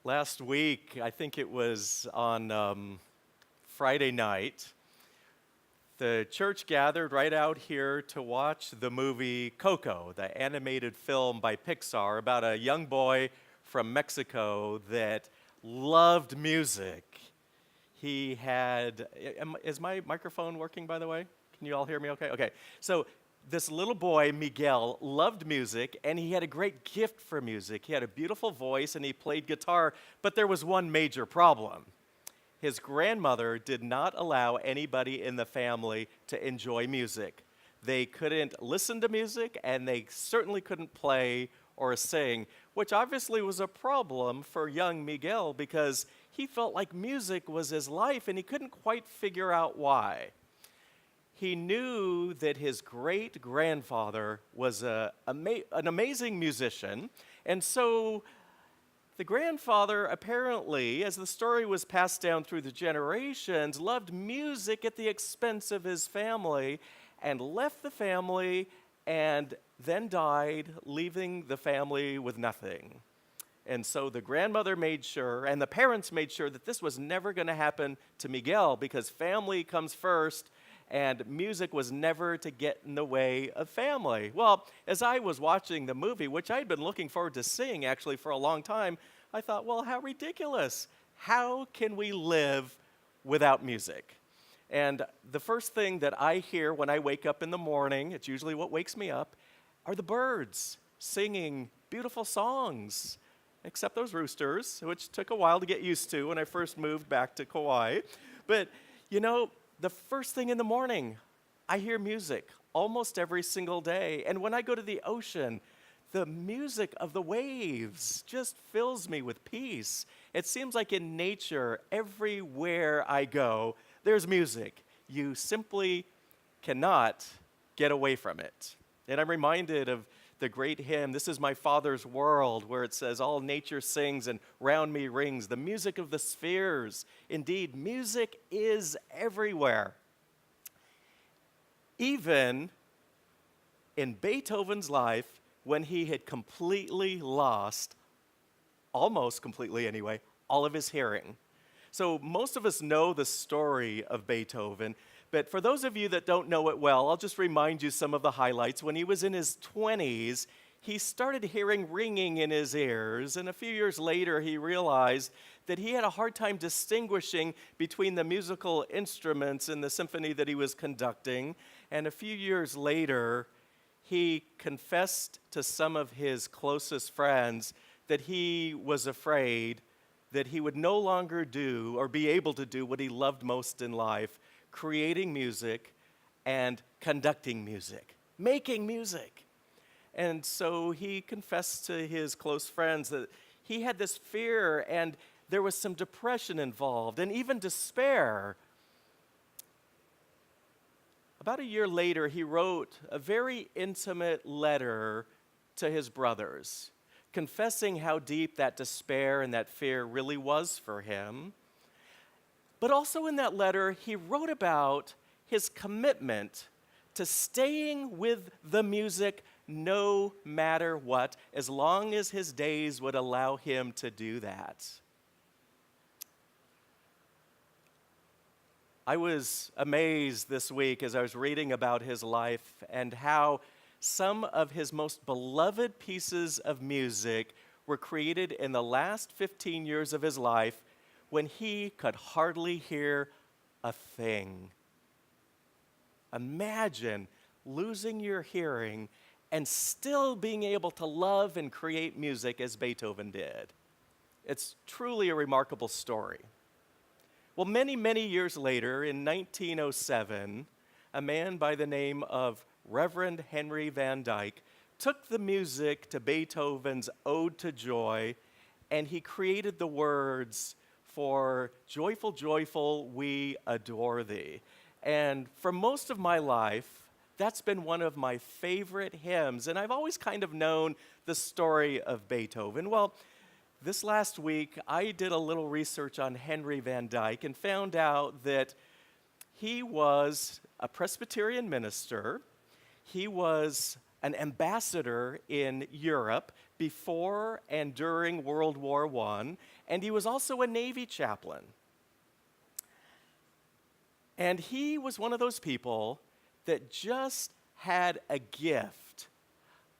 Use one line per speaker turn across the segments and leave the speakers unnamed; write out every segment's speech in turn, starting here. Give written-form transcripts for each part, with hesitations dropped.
Last week, I think it was on Friday night, the church gathered right out here to watch the movie Coco, the animated film by Pixar about a young boy from Mexico that loved music. He had, is my microphone working, by the way? Can you all hear me okay? Okay. So this little boy, Miguel, loved music, and he had a great gift for music. He had a beautiful voice, and he played guitar, but there was one major problem. His grandmother did not allow anybody in the family to enjoy music. They couldn't listen to music, and they certainly couldn't play or sing, which obviously was a problem for young Miguel because he felt like music was his life, and he couldn't quite figure out why. He knew that his great-grandfather was an amazing musician, and so the grandfather apparently, as the story was passed down through the generations, loved music at the expense of his family and left the family and then died, leaving the family with nothing. And so the grandmother made sure, and the parents made sure that this was never going to happen to Miguel because family comes first, and music was never to get in the way of family. Well, as I was watching the movie, which I'd been looking forward to seeing actually for a long time, I thought, well, how ridiculous. How can we live without music? And the first thing that I hear when I wake up in the morning, it's usually what wakes me up, are the birds singing beautiful songs, except those roosters, which took a while to get used to when I first moved back to Kauai. But, you know, the first thing in the morning, I hear music almost every single day. And when I go to the ocean, the music of the waves just fills me with peace. It seems like in nature, everywhere I go, there's music. You simply cannot get away from it. And I'm reminded of the great hymn, "This is my Father's world," where it says, "All nature sings and round me rings the music of the spheres." Indeed, music is everywhere. Even in Beethoven's life, when he had completely lost, almost completely anyway, all of his hearing. So most of us know the story of Beethoven, but for those of you that don't know it well, I'll just remind you some of the highlights. When he was in his 20s, he started hearing ringing in his ears, and a few years later he realized that he had a hard time distinguishing between the musical instruments in the symphony that he was conducting, and a few years later he confessed to some of his closest friends that he was afraid that he would no longer do or be able to do what he loved most in life, creating music and conducting music, making music. And so he confessed to his close friends that he had this fear and there was some depression involved and even despair. About a year later, he wrote a very intimate letter to his brothers, confessing how deep that despair and that fear really was for him. But also in that letter, he wrote about his commitment to staying with the music no matter what, as long as his days would allow him to do that. I was amazed this week as I was reading about his life and how some of his most beloved pieces of music were created in the last 15 years of his life when he could hardly hear a thing. Imagine losing your hearing and still being able to love and create music as Beethoven did. It's truly a remarkable story. Well, many, many years later, in 1907, a man by the name of Reverend Henry Van Dyke took the music to Beethoven's Ode to Joy, and he created the words for "Joyful, joyful, we adore thee." And for most of my life, that's been one of my favorite hymns, and I've always kind of known the story of Beethoven. Well, this last week, I did a little research on Henry Van Dyke and found out that he was a Presbyterian minister. He was an ambassador in Europe before and during World War I, and he was also a Navy chaplain. And he was one of those people that just had a gift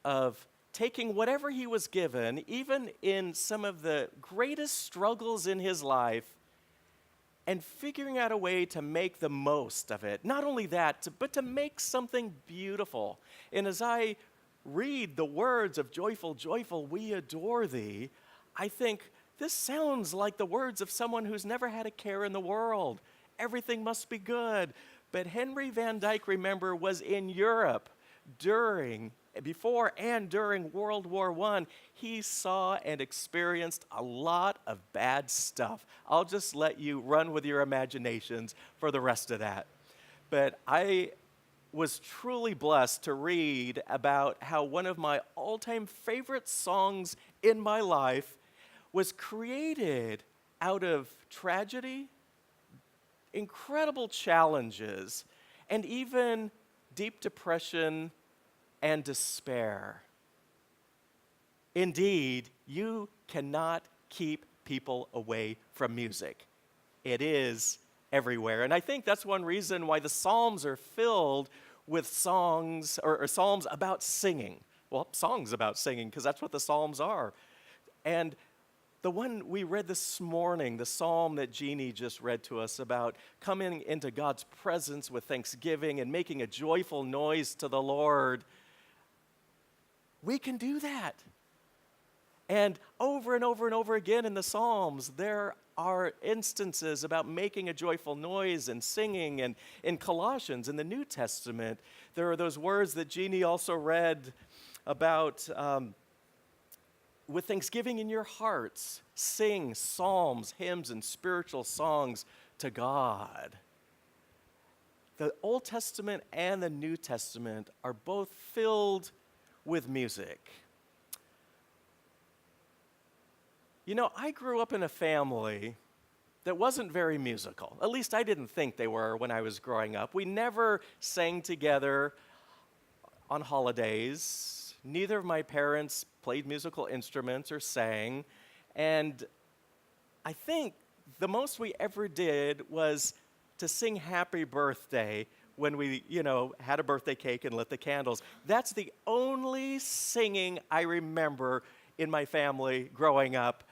of taking whatever he was given, even in some of the greatest struggles in his life, and figuring out a way to make the most of it. Not only that, but to make something beautiful. And as I read the words of Joyful, Joyful, we adore thee, I think this sounds like the words of someone who's never had a care in the world. Everything must be good. But Henry Van Dyke, remember, was in Europe before and during World War I. He saw and experienced a lot of bad stuff. I'll just let you run with your imaginations for the rest of that. But I was truly blessed to read about how one of my all-time favorite songs in my life was created out of tragedy, incredible challenges, and even deep depression and despair. Indeed, you cannot keep people away from music. It is everywhere. And I think that's one reason why the Psalms are filled with songs or psalms about singing. Well, songs about singing, because that's what the Psalms are. And the one we read this morning, the psalm that Jeannie just read to us about coming into God's presence with thanksgiving and making a joyful noise to the Lord, we can do that. And over and over again in the Psalms, there are instances about making a joyful noise and singing. And in Colossians, in the New Testament, there are those words that Jeannie also read about with thanksgiving in your hearts, sing psalms, hymns, and spiritual songs to God. The Old Testament and the New Testament are both filled with music. You know, I grew up in a family that wasn't very musical. At least I didn't think they were when I was growing up. We never sang together on holidays. Neither of my parents played musical instruments or sang. And I think the most we ever did was to sing happy birthday when we, had a birthday cake and lit the candles. That's the only singing I remember in my family growing up.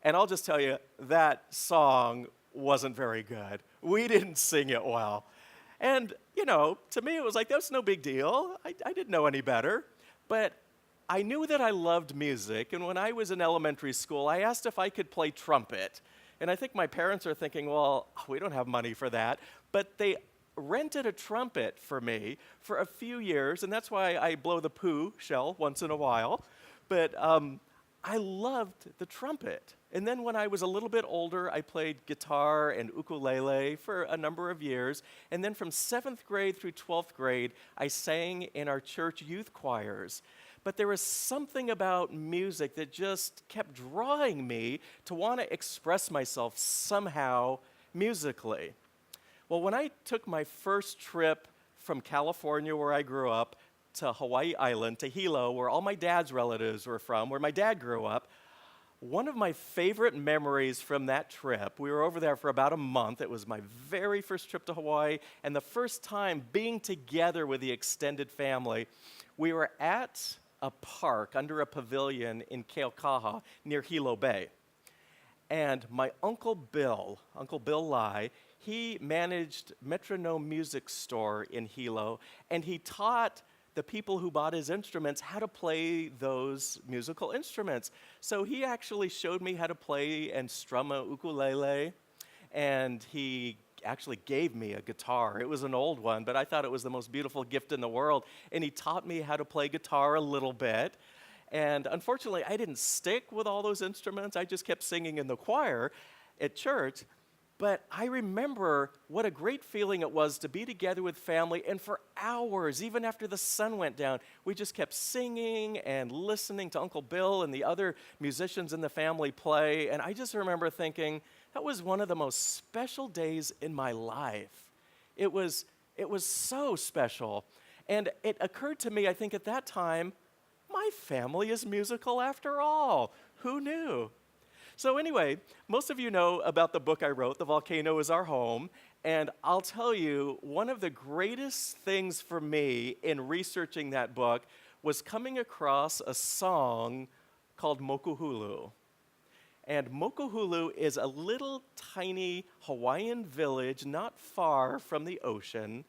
And I'll just tell you, that song wasn't very good. We didn't sing it well. And, to me it was like, that's no big deal. I didn't know any better. But I knew that I loved music, and when I was in elementary school, I asked if I could play trumpet. And I think my parents are thinking, well, we don't have money for that. But they rented a trumpet for me for a few years, and that's why I blow the poo shell once in a while. But I loved the trumpet. And then when I was a little bit older, I played guitar and ukulele for a number of years. And then from 7th grade through 12th grade, I sang in our church youth choirs. But there was something about music that just kept drawing me to want to express myself somehow musically. Well, when I took my first trip from California, where I grew up, to Hawaii Island, to Hilo, where all my dad's relatives were from, where my dad grew up, one of my favorite memories from that trip, we were over there for about a month. It was my very first trip to Hawaii, and the first time being together with the extended family. We were at a park under a pavilion in Keaukaha near Hilo Bay. And my Uncle Bill Lai, he managed Metronome Music Store in Hilo, and he taught the people who bought his instruments how to play those musical instruments. So he actually showed me how to play and strum a ukulele, and he actually gave me a guitar. It was an old one, but I thought it was the most beautiful gift in the world. And he taught me how to play guitar a little bit. And unfortunately, I didn't stick with all those instruments. I just kept singing in the choir at church. But I remember what a great feeling it was to be together with family, and for hours, even after the sun went down, we just kept singing and listening to Uncle Bill and the other musicians in the family play. And I just remember thinking, that was one of the most special days in my life. It was so special. And it occurred to me, I think at that time, my family is musical after all. Who knew? So anyway, most of you know about the book I wrote, The Volcano is Our Home, and I'll tell you, one of the greatest things for me in researching that book was coming across a song called Mokuhulu. And Mokuhulu is a little tiny Hawaiian village not far from the ocean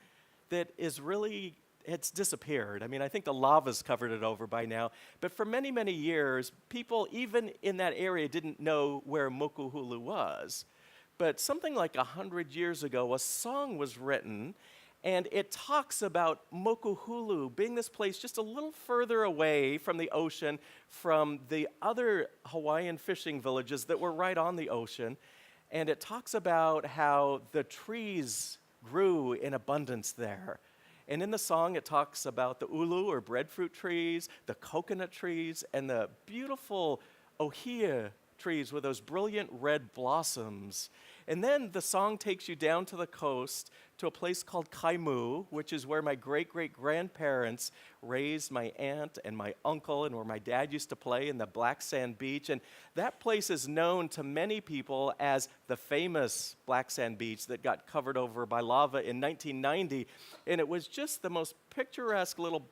that is really, it's disappeared. I mean, I think the lava's covered it over by now. But for many, many years, people even in that area didn't know where Mokuhulu was. But something like 100 years ago, a song was written, and it talks about Mokuhulu being this place just a little further away from the ocean, from the other Hawaiian fishing villages that were right on the ocean. And it talks about how the trees grew in abundance there. And in the song, it talks about the ulu, or breadfruit trees, the coconut trees, and the beautiful ohia trees with those brilliant red blossoms. And then the song takes you down to the coast to a place called Kaimu, which is where my great-great-grandparents raised my aunt and my uncle, and where my dad used to play in the black sand beach. And that place is known to many people as the famous black sand beach that got covered over by lava in 1990. And it was just the most picturesque little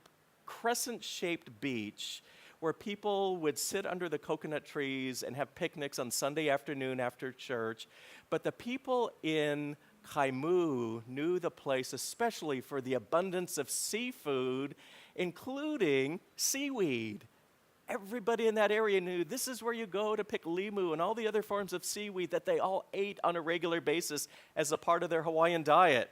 crescent-shaped beach where people would sit under the coconut trees and have picnics on Sunday afternoon after church. But the people in Kaimu knew the place especially for the abundance of seafood, including seaweed. Everybody in that area knew this is where you go to pick limu and all the other forms of seaweed that they all ate on a regular basis as a part of their Hawaiian diet.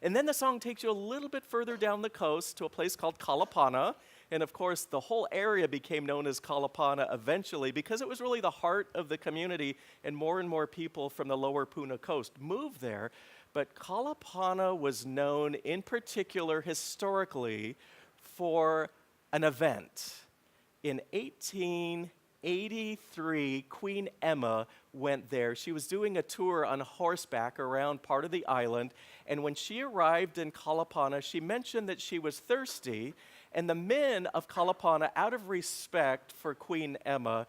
And then the song takes you a little bit further down the coast to a place called Kalapana. And of course, the whole area became known as Kalapana eventually because it was really the heart of the community, and more people from the lower Puna coast moved there. But Kalapana was known in particular historically for an event. In 1883, Queen Emma went there. She was doing a tour on horseback around part of the island, and when she arrived in Kalapana, she mentioned that she was thirsty, and the men of Kalapana, out of respect for Queen Emma,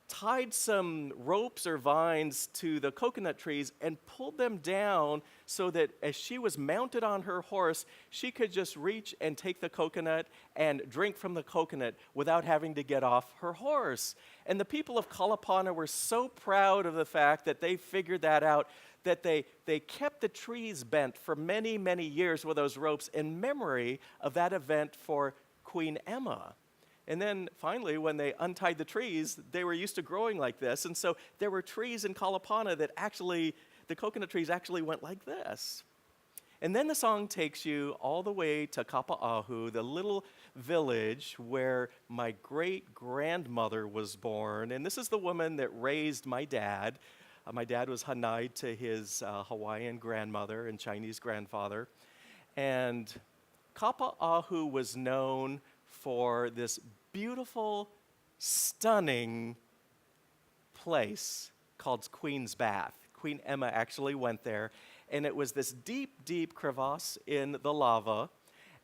tied some ropes or vines to the coconut trees and pulled them down so that as she was mounted on her horse, she could just reach and take the coconut and drink from the coconut without having to get off her horse. And the people of Kalapana were so proud of the fact that they figured that out, that they kept the trees bent for many, many years with those ropes in memory of that event for Queen Emma. And then finally, when they untied the trees, they were used to growing like this. And so there were trees in Kalapana that actually, the coconut trees actually went like this. And then the song takes you all the way to Kapa'ahu, the little village where my great-grandmother was born. And this is the woman that raised my dad. My dad was Hanai to his Hawaiian grandmother and Chinese grandfather. And Kapa'ahu was known for this beautiful, stunning place called Queen's Bath. Queen Emma actually went there, and it was this deep, deep crevasse in the lava.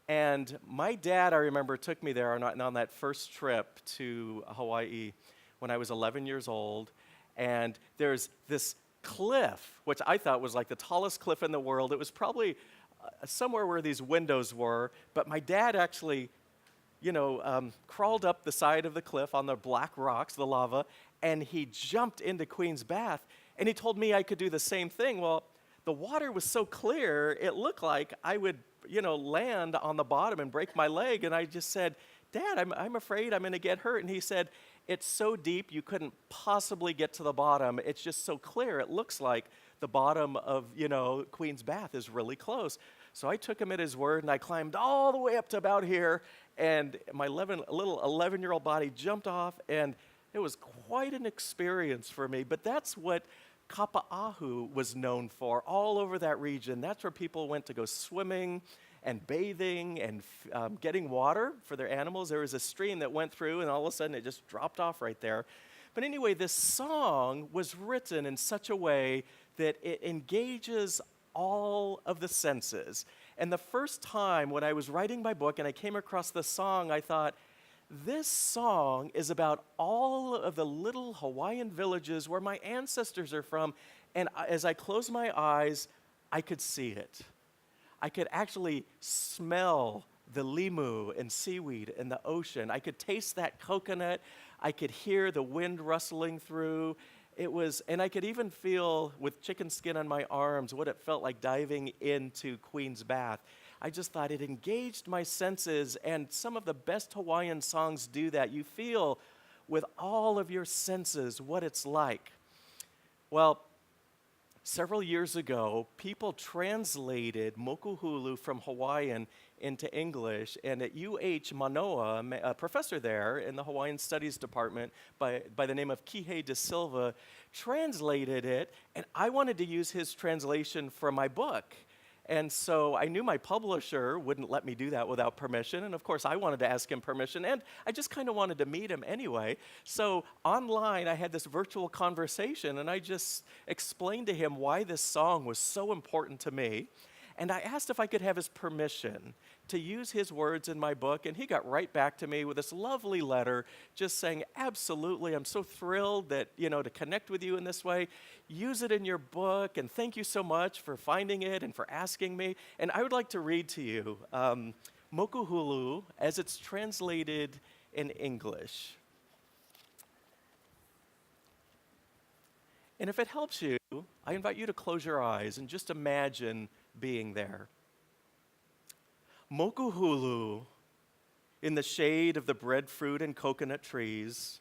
And my dad, I remember, took me there on that first trip to Hawaii when I was 11 years old. And there's this cliff, which I thought was like the tallest cliff in the world. It was probably somewhere where these windows were, but my dad actually, crawled up the side of the cliff on the black rocks, the lava, and he jumped into Queen's Bath, and he told me I could do the same thing. Well, the water was so clear, it looked like I would, land on the bottom and break my leg, and I just said, Dad, I'm afraid I'm going to get hurt. And he said, it's so deep you couldn't possibly get to the bottom. It's just so clear. It looks like the bottom of, Queen's Bath is really close. So I took him at his word, and I climbed all the way up to about here, and my little 11-year-old body jumped off, and it was quite an experience for me. But that's what Kapa'ahu was known for all over that region. That's where people went to go swimming and bathing and getting water for their animals. There was a stream that went through, and all of a sudden it just dropped off right there. But anyway, this song was written in such a way that it engages all of the senses. And the first time when I was writing my book and I came across this song, I thought, this song is about all of the little Hawaiian villages where my ancestors are from. And as I closed my eyes, I could see it. I could actually smell the limu and seaweed in the ocean. I could taste that coconut. I could hear the wind rustling through. And I could even feel, with chicken skin on my arms, what it felt like diving into Queen's Bath. I just thought it engaged my senses, and some of the best Hawaiian songs do that. You feel with all of your senses what it's like. Well, several years ago, people translated mokuhulu from Hawaiian into English, and at UH Manoa, a professor there in the Hawaiian Studies Department by the name of Kihei de Silva, translated it, and I wanted to use his translation for my book. And so I knew my publisher wouldn't let me do that without permission, and of course I wanted to ask him permission, and I just kind of wanted to meet him anyway. So online I had this virtual conversation, and I just explained to him why this song was so important to me. And I asked if I could have his permission to use his words in my book, and he got right back to me with this lovely letter just saying, absolutely, I'm so thrilled that, to connect with you in this way. Use it in your book, and thank you so much for finding it and for asking me. And I would like to read to you Mokuhulu as it's translated in English. And if it helps you, I invite you to close your eyes and just imagine being there. Mokuhulu, in the shade of the breadfruit and coconut trees,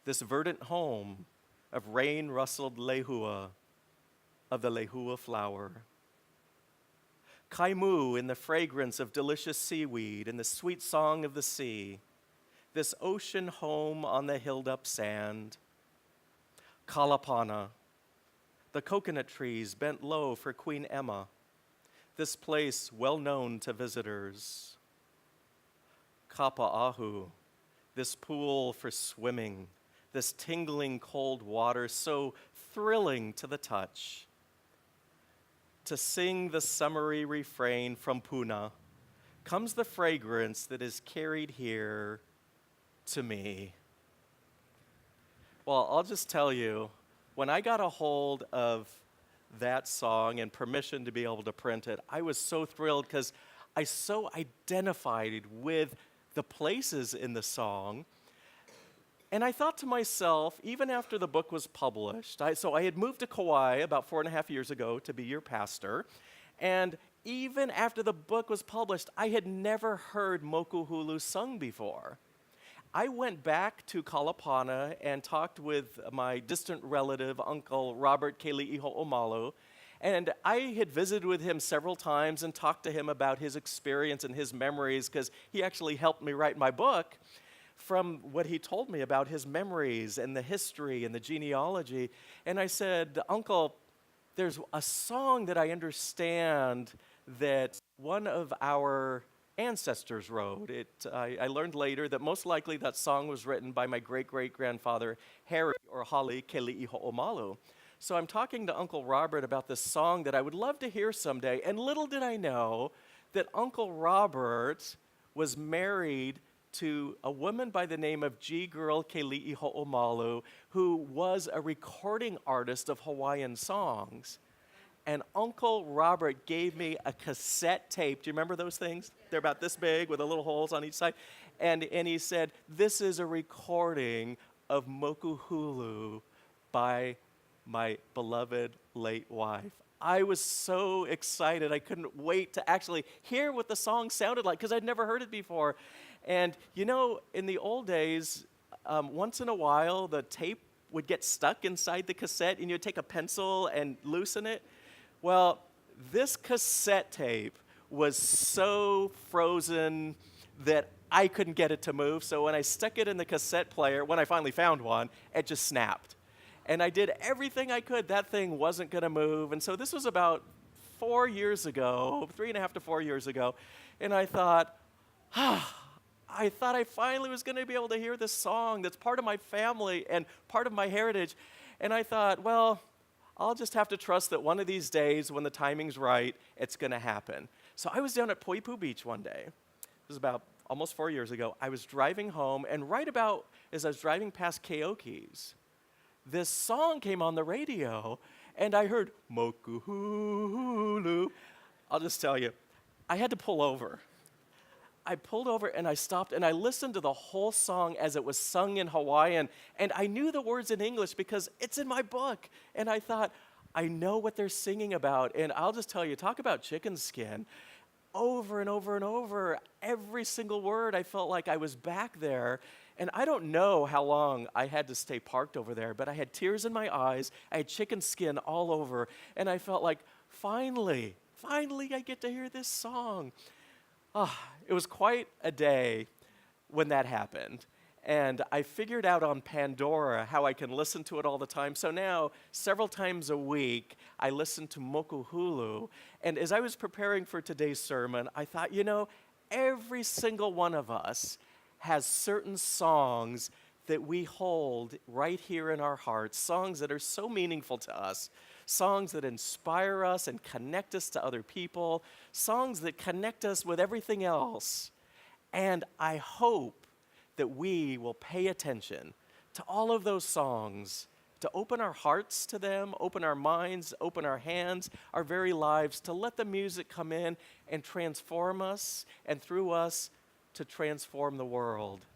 this verdant home of rain-rustled lehua, of the lehua flower. Kaimu in the fragrance of delicious seaweed and the sweet song of the sea, this ocean home on the hilled-up sand. Kalapana, the coconut trees bent low for Queen Emma, this place well known to visitors. Kapa'ahu, this pool for swimming, this tingling cold water so thrilling to the touch. To sing the summery refrain from Puna comes the fragrance that is carried here to me. Well, I'll just tell you, when I got a hold of that song and permission to be able to print it, I was so thrilled because I so identified with the places in the song. And I thought to myself, even after the book was published, so I had moved to Kauai about 4.5 years ago to be your pastor, and even after the book was published, I had never heard Mokuhulu sung before. I went back to Kalapana and talked with my distant relative, Uncle Robert Keli'iho'omalu, and I had visited with him several times and talked to him about his experience and his memories, because he actually helped me write my book from what he told me about his memories and the history and the genealogy. And I said, Uncle, there's a song that I understand that one of our ancestors wrote. I learned later that most likely that song was written by my great-great-grandfather, Harry or Hali Keli'iho'omalu. So I'm talking to Uncle Robert about this song that I would love to hear someday, and little did I know that Uncle Robert was married to a woman by the name of G-Girl Keli'iho'omalu, who was a recording artist of Hawaiian songs. And Uncle Robert gave me a cassette tape. Do you remember those things? They're about this big with the little holes on each side. And he said, this is a recording of Mokuhulu by my beloved late wife. I was so excited. I couldn't wait to actually hear what the song sounded like, because I'd never heard it before. And in the old days, once in a while, the tape would get stuck inside the cassette, and you'd take a pencil and loosen it. Well, this cassette tape was so frozen that I couldn't get it to move. So when I stuck it in the cassette player, when I finally found one, it just snapped. And I did everything I could. That thing wasn't going to move. And so this was about 4 years ago, 3.5 to 4 years ago. And I thought, I thought I finally was going to be able to hear this song that's part of my family and part of my heritage. And I thought, well, I'll just have to trust that one of these days when the timing's right, it's going to happen. So I was down at Poipu Beach one day. It was about almost 4 years ago. I was driving home, and right about as I was driving past Keoki's, this song came on the radio, and I heard Mokuhulu. I'll just tell you, I had to pull over. I pulled over and I stopped and I listened to the whole song as it was sung in Hawaiian, and I knew the words in English because it's in my book. And I thought, I know what they're singing about. And I'll just tell you, talk about chicken skin. Over and over and over, every single word, I felt like I was back there. And I don't know how long I had to stay parked over there, but I had tears in my eyes, I had chicken skin all over, and I felt like, finally I get to hear this song. It was quite a day when that happened. And I figured out on Pandora how I can listen to it all the time. So now, several times a week, I listen to Mokuhulu. And as I was preparing for today's sermon, I thought, every single one of us has certain songs that we hold right here in our hearts, songs that are so meaningful to us, songs that inspire us and connect us to other people, songs that connect us with everything else. And I hope that we will pay attention to all of those songs, to open our hearts to them, open our minds, open our hands, our very lives, to let the music come in and transform us, and through us, to transform the world.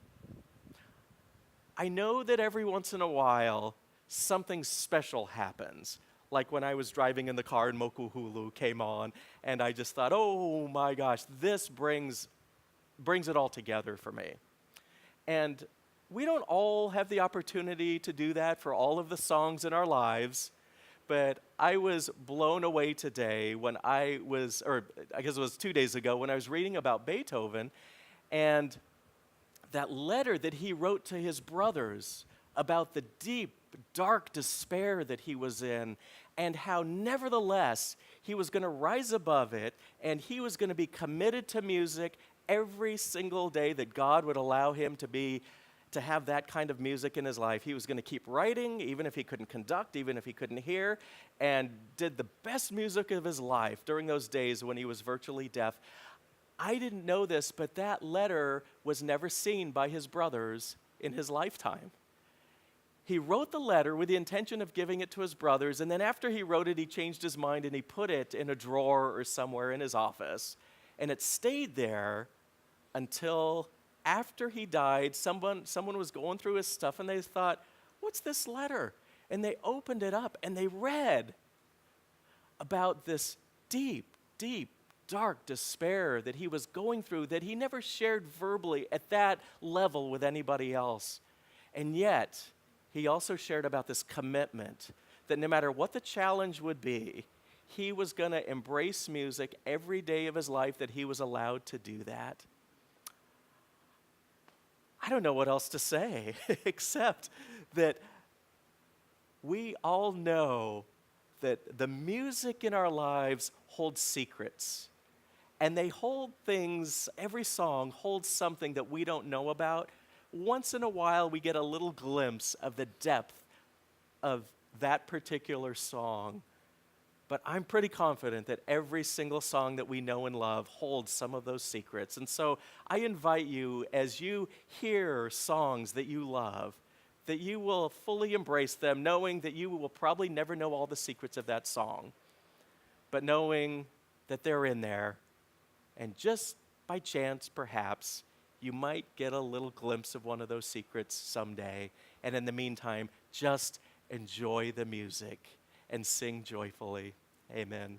I know that every once in a while, something special happens. Like when I was driving in the car and Mokuhulu came on, and I just thought, oh my gosh, this brings it all together for me. And we don't all have the opportunity to do that for all of the songs in our lives, but I was blown away today when I guess it was 2 days ago, when I was reading about Beethoven and that letter that he wrote to his brothers about the deep, dark despair that he was in, and how nevertheless he was going to rise above it, and he was going to be committed to music every single day that God would allow him to have that kind of music in his life. He was going to keep writing, even if he couldn't conduct, even if he couldn't hear, and did the best music of his life during those days when he was virtually deaf. I didn't know this, but that letter was never seen by his brothers in his lifetime. He wrote the letter with the intention of giving it to his brothers, and then after he wrote it, he changed his mind and he put it in a drawer or somewhere in his office. And it stayed there until after he died. Someone was going through his stuff and they thought, what's this letter? And they opened it up and they read about this deep, deep, dark despair that he was going through, that he never shared verbally at that level with anybody else. And yet, he also shared about this commitment that no matter what the challenge would be, he was going to embrace music every day of his life that he was allowed to do that. I don't know what else to say except that we all know that the music in our lives holds secrets. And they hold things, every song holds something that we don't know about. Once in a while, we get a little glimpse of the depth of that particular song. But I'm pretty confident that every single song that we know and love holds some of those secrets. And so I invite you, as you hear songs that you love, that you will fully embrace them, knowing that you will probably never know all the secrets of that song, but knowing that they're in there. And just by chance, perhaps, you might get a little glimpse of one of those secrets someday. And in the meantime, just enjoy the music and sing joyfully. Amen.